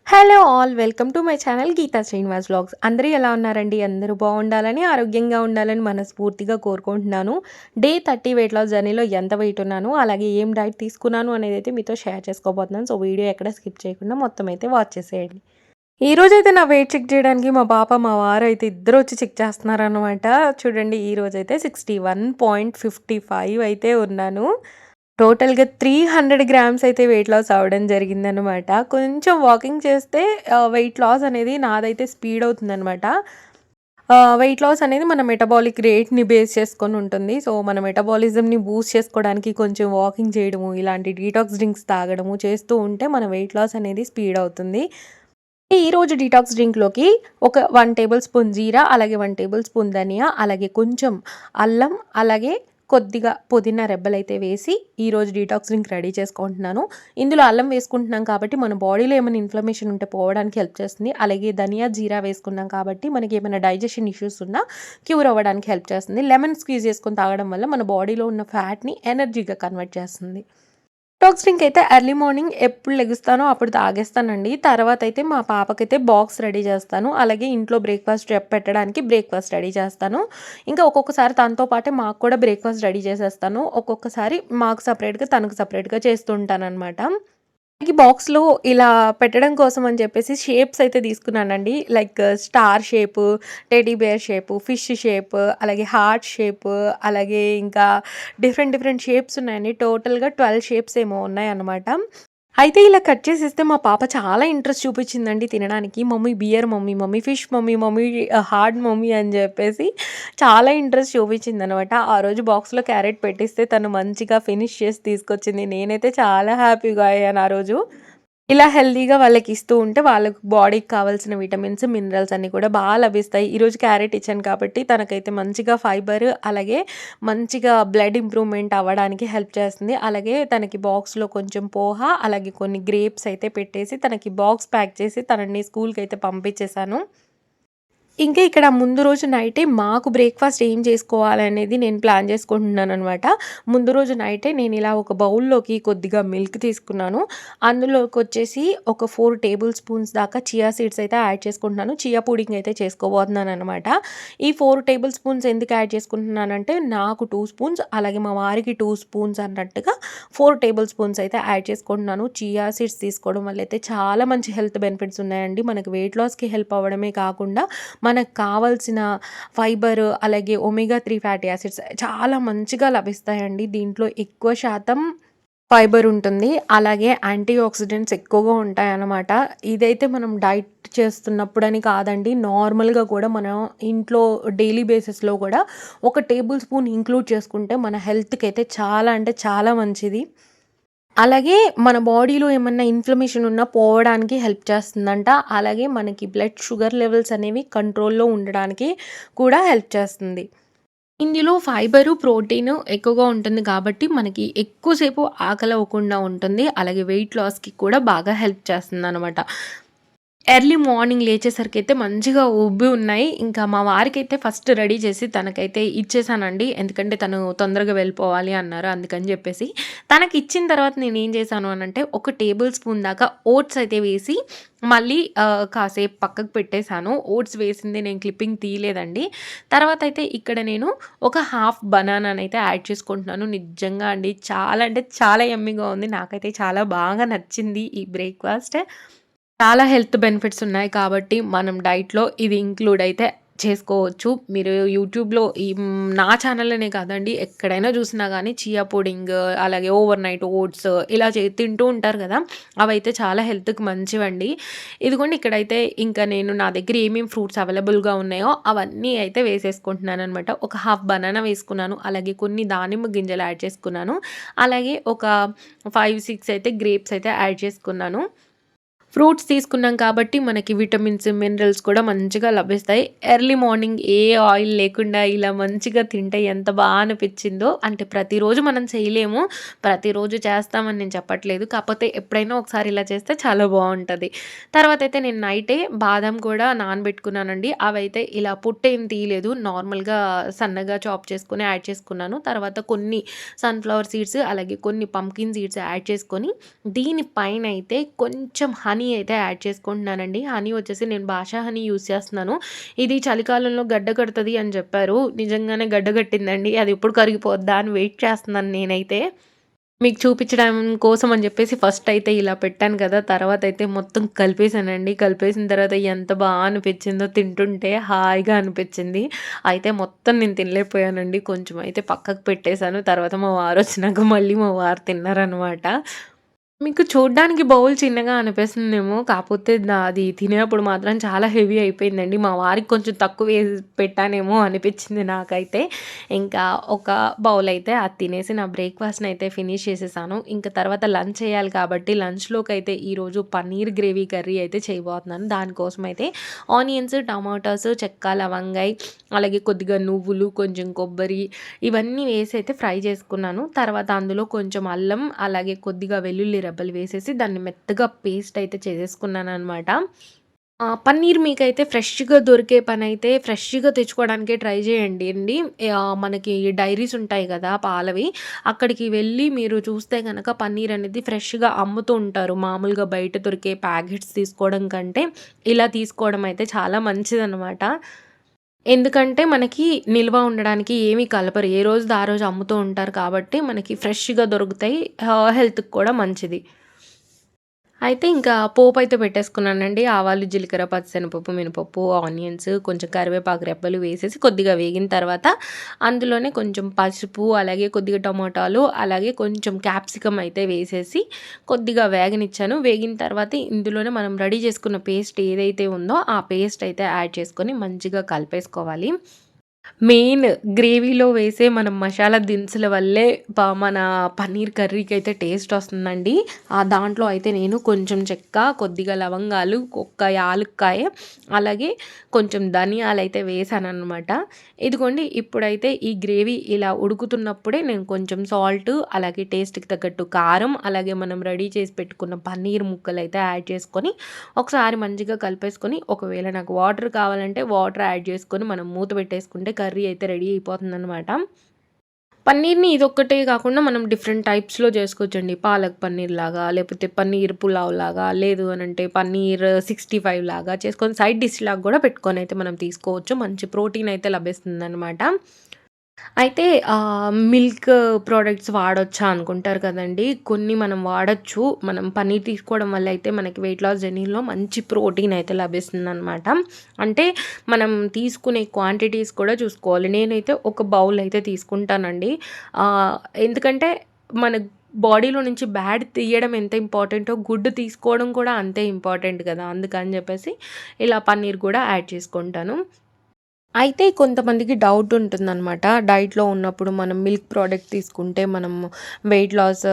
Hello all welcome to my channel Geeta Srinivas vlogs. అందరూ ఎలా ఉన్నారండి? అందరూ బాగుండాలని, ఆరోగ్యంగా ఉండాలని మనస్ఫూర్తిగా కోరుకుంటున్నాను. డే 30 వెయిట్ లాస్ జర్నీలో ఎంత వెయిట్ ఉన్నాను, అలాగే ఏం డైట్ తీసుకున్నాను అనేది అయితే మీతో షేర్ చేసుకోబోతున్నాను. సో వీడియో ఎక్కడ స్కిప్ చేయకుండా మొత్తం అయితే వాచ్ చేసేయండి. ఈ రోజైతే నా వెయిట్ చెక్ చేయడానికి మా పాప, మా వారు అయితే ఇద్దరు వచ్చి చెక్ చేస్తున్నారనమాట. చూడండి, ఈ రోజైతే 61.55 అయితే ఉన్నాను. టోటల్‌గా 300 గ్రామ్స్ అయితే వెయిట్ లాస్ అవ్వడం జరిగిందనమాట. కొంచెం వాకింగ్ చేస్తే వెయిట్ లాస్ అనేది నాదైతే స్పీడ్ అవుతుందనమాట. వెయిట్ లాస్ అనేది మన మెటబాలిక్ రేట్‌ని బేస్ చేసుకొని ఉంటుంది. సో, మన మెటబాలిజంని బూస్ట్ చేసుకోవడానికి కొంచెం వాకింగ్ చేయడము, ఇలాంటి డీటాక్స్ డ్రింక్స్ తాగడము చేస్తూ ఉంటే మన వెయిట్ లాస్ అనేది స్పీడ్ అవుతుంది. ఈరోజు డీటాక్స్ డ్రింక్‌లోకి ఒక 1 టేబుల్ స్పూన్ జీరా, అలాగే 1 టేబుల్ స్పూన్ ధనియా, అలాగే కొంచెం అల్లం, అలాగే కొద్దిగా పుదీనా రెబ్బలైతే వేసి ఈరోజు డీటాక్స్ డ్రింక్ రెడీ చేసుకుంటున్నాను. ఇందులో అల్లం వేసుకుంటున్నాం కాబట్టి మన బాడీలో ఏమైనా ఇన్ఫ్లమేషన్ ఉంటే పోవడానికి హెల్ప్ చేస్తుంది. అలాగే ధనియా, జీరా వేసుకున్నాం కాబట్టి మనకి ఏమైనా డైజెషన్ ఇష్యూస్ ఉన్నా క్యూర్ అవ్వడానికి హెల్ప్ చేస్తుంది. లెమన్ స్క్వీజ్ చేసుకొని తాగడం వల్ల మన బాడీలో ఉన్న ఫ్యాట్‌ని ఎనర్జీగా కన్వర్ట్ చేస్తుంది. డిటాక్స్ డ్రింక్ అయితే ఎర్లీ మార్నింగ్ ఎప్పుడు లెగుస్తానో అప్పుడు తాగేస్తానండి. తర్వాత అయితే మా పాపకైతే బాక్స్ రెడీ చేస్తాను. అలాగే ఇంట్లో బ్రేక్‌ఫాస్ట్ పెట్టడానికి బ్రేక్‌ఫాస్ట్ రెడీ చేస్తాను. ఇంకా ఒక్కొక్కసారి తనతో పాటే మాకు కూడా బ్రేక్‌ఫాస్ట్ రెడీ చేసేస్తాను. ఒక్కొక్కసారి మాకు సెపరేట్‌గా, తనకు సెపరేట్‌గా చేస్తూ ఉంటాననమాట. ఈ బాక్స్‌లో ఇలా పెట్టడం కోసం అని చెప్పేసి షేప్స్ అయితే తీసుకున్నానండి. Like star shape, teddy bear shape, fish shape, అలాగే హార్ట్ షేపు, అలాగే ఇంకా డిఫరెంట్ డిఫరెంట్ షేప్స్ ఉన్నాయండి. టోటల్‌గా 12 షేప్స్ ఏమో ఉన్నాయన్నమాట. అయితే ఇలా కట్ చేసిస్తే మా పాప చాలా ఇంట్రెస్ట్ చూపించిందండి తినడానికి. Mummy bear mummy, mummy fish mummy, mummy heart mummy అని చెప్పేసి చాలా ఇంట్రెస్ట్ చూపించిందనమాట. ఆ రోజు బాక్స్‌లో క్యారెట్ పెట్టిస్తే తను మంచిగా ఫినిష్ చేసి తీసుకొచ్చింది. నేనైతే చాలా హ్యాపీగా అయ్యాను ఆ రోజు. ఇలా హెల్తీగా వాళ్ళకిస్తూ ఉంటే వాళ్ళకి బాడీకి కావాల్సిన విటమిన్స్, మినరల్స్ అన్నీ కూడా లభిస్తాయి. ఈరోజు క్యారెట్ ఇచ్చాను కాబట్టి తనకైతే మంచిగా ఫైబర్, అలాగే మంచిగా బ్లడ్ ఇంప్రూవ్‌మెంట్ అవ్వడానికి హెల్ప్ చేస్తుంది. అలాగే తనకి బాక్స్‌లో కొంచెం పోహ, అలాగే కొన్ని గ్రేప్స్ అయితే పెట్టేసి తనకి బాక్స్ ప్యాక్ చేసి తనని స్కూల్‌కైతే పంపించేశాను. ఇంకా ఇక్కడ ముందు రోజు నైటే మాకు బ్రేక్‌ఫాస్ట్ ఏం చేసుకోవాలనేది నేను ప్లాన్ చేసుకుంటున్నాననమాట. ముందు రోజు నైటే నేనిలా ఒక బౌల్‌లోకి కొద్దిగా మిల్క్ తీసుకున్నాను. అందులోకొచ్చేసి ఒక 4 టేబుల్ స్పూన్స్ దాకా చియా సీడ్స్ అయితే యాడ్ చేసుకుంటున్నాను. చియా పుడింగ్ అయితే చేసుకోబోతున్నాననమాట. ఈ 4 టేబుల్ స్పూన్స్ ఎందుకు యాడ్ చేసుకుంటున్నానంటే, నాకు 2 స్పూన్స్, అలాగే మా వారికి 2 స్పూన్స్ అన్నట్టుగా 4 టేబుల్ స్పూన్స్ అయితే యాడ్ చేసుకుంటున్నాను. చియా సీడ్స్ తీసుకోవడం వల్ల అయితే చాలా మంచి హెల్త్ బెనిఫిట్స్ ఉన్నాయండి. మనకు వెయిట్ లాస్‌కి హెల్ప్ అవ్వడమే కాకుండా మనకు కావాల్సిన ఫైబర్, అలాగే ఒమేగా 3 ఫ్యాటీ యాసిడ్స్ చాలా మంచిగా లభిస్తాయండి. దీంట్లో ఎక్కువ శాతం ఫైబర్ ఉంటుంది. అలాగే యాంటీ ఆక్సిడెంట్స్ ఎక్కువగా ఉంటాయన్నమాట. ఇదైతే మనం డైట్ చేస్తున్నప్పుడని కాదండి. నార్మల్‌గా కూడా మనం ఇంట్లో డైలీ బేసిస్‌లో కూడా ఒక టేబుల్ స్పూన్ ఇంక్లూడ్ చేసుకుంటే మన హెల్త్‌కైతే చాలా అంటే చాలా మంచిది. అలాగే మన బాడీలో ఏమన్నా ఇన్‌ఫ్లమేషన్ ఉన్నా పోవడానికి హెల్ప్ చేస్తుందంట. అలాగే మనకి బ్లడ్ షుగర్ లెవెల్స్ అనేవి కంట్రోల్‌లో ఉండడానికి కూడా హెల్ప్ చేస్తుంది. ఇందులో ఫైబరు, ప్రోటీను ఎక్కువగా ఉంటుంది కాబట్టి మనకి ఎక్కువ సేపు ఆకలవ్వకుండా ఉంటుంది. అలాగే వెయిట్ లాస్‌కి కూడా బాగా హెల్ప్ చేస్తుందనమాట. ఎర్లీ మార్నింగ్ లేచేసరికైతే మంచిగా ఉబ్బి ఉన్నాయి. ఇంకా మా వారికైతే ఫస్ట్ రెడీ చేసి తనకైతే ఇచ్చేసానండి. ఎందుకంటే తను తొందరగా వెళ్ళిపోవాలి అన్నారు. అందుకని జెప్పేసి. తనకిచ్చిన తర్వాత నేనేం చేశాను అనంటే, ఒక టేబుల్ స్పూన్ దాకా ఓట్స్ అయితే వేసి మళ్ళీ కాసేపు పక్కకు పెట్టేసాను. ఓట్స్ వేసింది నేను క్లిప్పింగ్ తీయలేదండి. తర్వాతయితే ఇక్కడ నేను ఒక హాఫ్ బనానానైతే యాడ్ చేసుకుంటున్నాను. నిజంగా అండి చాలా అంటే చాలా యమ్మీగా ఉంది. నాకైతే చాలా బాగా నచ్చింది ఈ బ్రేక్‌ఫాస్ట్. చాలా హెల్త్ బెనిఫిట్స్ ఉన్నాయి కాబట్టి మనం డైట్‌లో ఇది ఇంక్లూడ్ అయితే చేసుకోవచ్చు. మీరు యూట్యూబ్‌లో నా ఛానల్‌లోనే కాదండి, ఎక్కడైనా చూసినా గానీ చియా పుడింగ్, అలాగే ఓవర్ నైట్ ఓట్స్ ఇలా తింటూ ఉంటారు కదా! అవైతే చాలా హెల్త్‌కి మంచివండి. ఇదిగోండి ఇక్కడైతే ఇంకా నేను నా దగ్గర ఏమేమి ఫ్రూట్స్ అవైలబుల్‌గా ఉన్నాయో అవన్నీ అయితే వేసేసుకుంటున్నాననమాట. ఒక హాఫ్ బనానా వేసుకున్నాను. అలాగే కొన్ని దానిమ్మ గింజలు యాడ్ చేసుకున్నాను. అలాగే ఒక 5, 6 అయితే గ్రేప్స్ అయితే యాడ్ చేసుకున్నాను. ఫ్రూట్స్ తీసుకున్నాం కాబట్టి మనకి విటమిన్స్, మినరల్స్ కూడా మంచిగా లభిస్తాయి. ఎర్లీ మార్నింగ్ ఏ ఆయిల్ లేకుండా ఇలా మంచిగా తింటే ఎంత అనిపిచ్చిందో. అంటే ప్రతిరోజు మనం చేయలేము. ప్రతిరోజు చేస్తామని నేను చెప్పట్లేదు. కాకపోతే ఎప్పుడైనా ఒకసారి ఇలా చేస్తే చాలా బావుంటది. తర్వాతయితే నేను నైటే బాదం కూడా నానబెట్టుకున్నానండి. అవైతే ఇలా పొట్టేం తీయలేదు. నార్మల్‌గా సన్నగా చాప్ చేసుకొని యాడ్ చేసుకున్నాను. తర్వాత కొన్ని సన్‌ఫ్లవర్ సీడ్స్, అలాగే కొన్ని పంకిన్ సీడ్స్ యాడ్ చేసుకొని దీని పైనయితే కొంచెం హనీ హనీ అయితే యాడ్ చేసుకుంటున్నానండి. హనీ వచ్చేసి నేను భాషా హనీ యూజ్ చేస్తున్నాను. ఇది చలికాలంలో గడ్డ కడుతది అని చెప్పారు. నిజంగానే గడ్డ కట్టిందండి. అది ఎప్పుడు కరిగిపోద్దా అని వెయిట్ చేస్తున్నాను నేనైతే. మీకు చూపించడం కోసం అని చెప్పేసి ఫస్ట్ అయితే ఇలా పెట్టాను కదా! తర్వాతయితే మొత్తం కలిపేసానండి. కలిపేసిన తర్వాత ఎంత అనిపించిందో తింటుంటే హాయిగా అనిపించింది. అయితే మొత్తం నేను తినలేకపోయానండి. కొంచెం అయితే పక్కకు పెట్టేసాను. తర్వాత మా వారొచ్చినాక మళ్ళీ మా వారు తిన్నారనమాట. మీకు చూడ్డానికి బౌల్ చిన్నగా అనిపిస్తుందేమో. కాపోతే అది తినేప్పుడు మాత్రం చాలా హెవీ అయిపోయిందండి. మా వారికి కొంచెం తక్కువ వేసి పెట్టానేమో అనిపిచ్చింది నాకైతే. ఇంకా ఒక బౌల్ అయితే అది తినేసి నా బ్రేక్‌ఫాస్ట్‌ని అయితే ఫినిష్ చేసేసాను. ఇంక తర్వాత లంచ్ చేయాలి కాబట్టి లంచ్‌లోకైతే ఈరోజు పన్నీర్ గ్రేవీ కర్రీ అయితే చేయబోతున్నాను. దానికోసమైతే ఆనియన్స్, టమాటాస్, చెక్క, లవంగాయి, అలాగే కొద్దిగా నువ్వులు, కొంచెం కొబ్బరి ఇవన్నీ వేసి అయితే ఫ్రై చేసుకున్నాను. తర్వాత అందులో కొంచెం అల్లం, అలాగే కొద్దిగా వెల్లుల్లి రెబ్బలు వేసేసి దాన్ని మెత్తగా పేస్ట్ అయితే చేసేసుకున్నాననమాట. పన్నీర్ మీకైతే ఫ్రెష్‌గా దొరికే పనైతే ఫ్రెష్‌గా తెచ్చుకోవడానికే ట్రై చేయండి అండి. మనకి డైరీస్ ఉంటాయి గదా! పాలవి. అక్కడికి వెళ్ళి మీరు చూస్తే గనక పన్నీర్ అనేది ఫ్రెష్‌గా అమ్ముతూ ఉంటారు. మామూలుగా బయట దొరికే ప్యాకెట్స్ తీసుకోవడం కంటే ఇలా తీసుకోవడం అయితే చాలా మంచిదనమాట. ఎందుకంటే మనకి నిల్వ ఉండడానికి ఏమి కలపరు. ఏ రోజుది ఆ రోజు అమ్ముతూ ఉంటారు కాబట్టి మనకి ఫ్రెష్‌గా దొరుకుతాయి. హెల్త్‌కి కూడా మంచిది. అయితే ఇంకా పోపయితే పెట్టేసుకున్నానండి. ఆవాలు, జీలకర్ర, పచ్చిశనగపప్పు, మినపప్పు, ఆనియన్స్, కొంచెం కరివేపాకు రెబ్బలు వేసేసి కొద్దిగా వేగిన తర్వాత అందులోనే కొంచెం పసుపు, అలాగే కొద్దిగా టమోటాలు, అలాగే కొంచెం క్యాప్సికమ్ అయితే వేసేసి కొద్దిగా వేగనిచ్చాను. వేగిన తర్వాత ఇందులోనే మనం రెడీ చేసుకున్న పేస్ట్ ఏదైతే ఉందో ఆ పేస్ట్ అయితే యాడ్ చేసుకొని మంచిగా కలిపేసుకోవాలి. మెయిన్ గ్రేవీలో వేసే మనం మసాలా దినుసుల వల్లే మన పన్నీర్ కర్రీకైతే టేస్ట్ వస్తుందండి. దాంట్లో అయితే నేను కొంచెం చెక్క, కొద్దిగా లవంగాలు, ఒక్క యాలుక్కాయ, అలాగే కొంచెం ధనియాలైతే వేశాననమాట. ఇదిగోండి ఇప్పుడైతే ఈ గ్రేవీ ఇలా ఉడుకుతున్నప్పుడే నేను కొంచెం సాల్ట్, అలాగే టేస్ట్‌కి తగ్గట్టు కారం, అలాగే మనం రెడీ చేసి పెట్టుకున్న పన్నీర్ ముక్కలైతే యాడ్ చేసుకొని ఒకసారి మంచిగా కలిపేసుకొని, ఒకవేళ నాకు వాటర్ కావాలంటే వాటర్ యాడ్ చేసుకొని మనం మూత పెట్టేసుకుంటే కర్రీ అయితే రెడీ అయిపోతుందనమాట. పన్నీర్‌ని ఇదొక్కటే కాకుండా మనం డిఫరెంట్ టైప్స్‌లో చేసుకోవచ్చండి. పాలక్ పన్నీర్ లాగా, లేకపోతే పన్నీర్ పులావ్ లాగా, లేదు అనంటే పన్నీర్ 65 లాగా చేసుకొని సైడ్ డిష్ లాగా కూడా పెట్టుకొనైతే మనం తీసుకోవచ్చు. మంచి ప్రోటీన్ అయితే లభిస్తుందనమాట. అయితే మిల్క్ ప్రొడక్ట్స్ వాడొచ్చా అనుకుంటారు కదండీ! కొన్ని మనం వాడొచ్చు. మనం పన్నీర్ తీసుకోవడం వల్ల అయితే మనకి వెయిట్ లాస్ జర్నీలో మంచి ప్రోటీన్ అయితే లభిస్తుందనమాట. అంటే మనం తీసుకునే క్వాంటిటీస్ కూడా చూసుకోవాలి. నేనైతే ఒక బౌల్ అయితే తీసుకుంటానండి. ఆహ్, ఎందుకంటే మన బాడీలో నుంచి బ్యాడ్ తీయడం ఎంత ఇంపార్టెంటో గుడ్ తీసుకోవడం కూడా అంతే ఇంపార్టెంట్ కదా! అందుకని చెప్పేసి ఇలా పన్నీర్ కూడా యాడ్ చేసుకుంటాను. అయితే కొంతమందికి డౌట్ ఉంటుందనమాట. డైట్‌లో ఉన్నప్పుడు మనం మిల్క్ ప్రోడక్ట్ తీసుకుంటే మనం వెయిట్ లాస్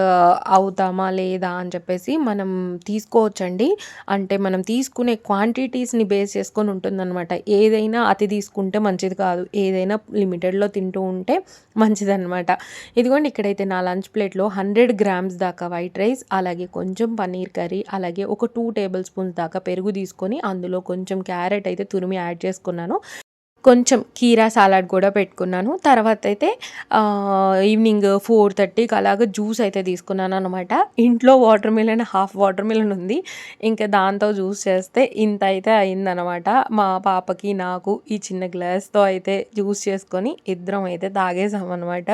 అవుతామా? లేదా? అని చెప్పేసి మనం తీసుకోవచ్చండి. అంటే మనం తీసుకునే క్వాంటిటీస్‌ని బేస్ చేసుకొని ఉంటుందనమాట. ఏదైనా అతి తీసుకుంటే మంచిది కాదు. ఏదైనా లిమిటెడ్‌లో తింటూ ఉంటే మంచిదనమాట. ఇదిగోండి ఇక్కడైతే నా లంచ్ ప్లేట్‌లో 100 గ్రామ్స్ దాకా వైట్ రైస్, అలాగే కొంచెం పన్నీర్ కర్రీ, అలాగే ఒక 2 టేబుల్ స్పూన్స్ దాకా పెరుగు తీసుకొని అందులో కొంచెం క్యారెట్ అయితే తురిమి యాడ్ చేసుకున్నాను. కొంచెం కీరా సాలడ్ కూడా పెట్టుకున్నాను. తర్వాతయితే ఈవినింగ్ 4:30కి అలాగా జ్యూస్ అయితే తీసుకున్నాననమాట. ఇంట్లో హాఫ్ వాటర్ మిలన్ ఉంది. ఇంక దాంతో జ్యూస్ చేస్తే ఇంతయితే అయిందనమాట. మా పాపకి, నాకు ఈ చిన్న గ్లాస్‌తో అయితే జ్యూస్ చేసుకొని ఇద్దరం అయితే తాగేసామనమాట.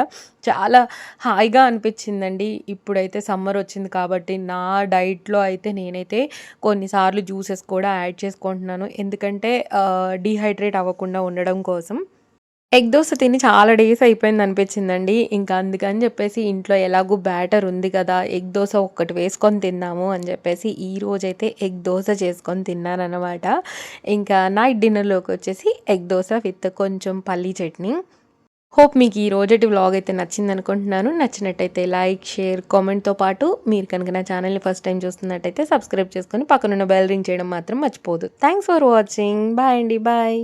చాలా హాయిగా అనిపిచ్చిందండి. ఇప్పుడైతే సమ్మర్ వచ్చింది కాబట్టి నా డైట్‌లో అయితే నేనైతే కొన్నిసార్లు జ్యూసెస్ కూడా యాడ్ చేసుకుంటున్నాను. ఎందుకంటే డీహైడ్రేట్ అవ్వకుండా ఉండడం కోసం. ఎగ్ దోస తిని చాలా డేస్ అయిపోయిందనిపించిందండి. ఇంకా అందుకని చెప్పేసి ఇంట్లో ఎలాగో బ్యాటర్ ఉంది కదా! ఎగ్ దోస ఒక్కటి వేసుకొని తిందాము అని చెప్పేసి ఈరోజైతే ఎగ్ దోస చేసుకొని తిన్నాననమాట. ఇంకా నైట్ డిన్నర్‌లోకొచ్చేసి ఎగ్ దోస విత్ కొంచెం పల్లీ చట్నీ. హోప్ మీకు ఈ రోజుటి వ్లాగ్ అయితే నచ్చిందనుకుంటున్నాను. నచ్చినట్టయితే లైక్, షేర్, కామెంట్‌తో పాటు మీరు కనుక నా ఛానల్‌ని ఫస్ట్ టైమ్ చూస్తున్నట్టయితే సబ్స్క్రైబ్ చేసుకొని పక్కనున్న బెల్ రింగ్ చేయడం మాత్రం మర్చిపోవద్దు. Thanks for watching. బాయ్ అండి. బాయ్.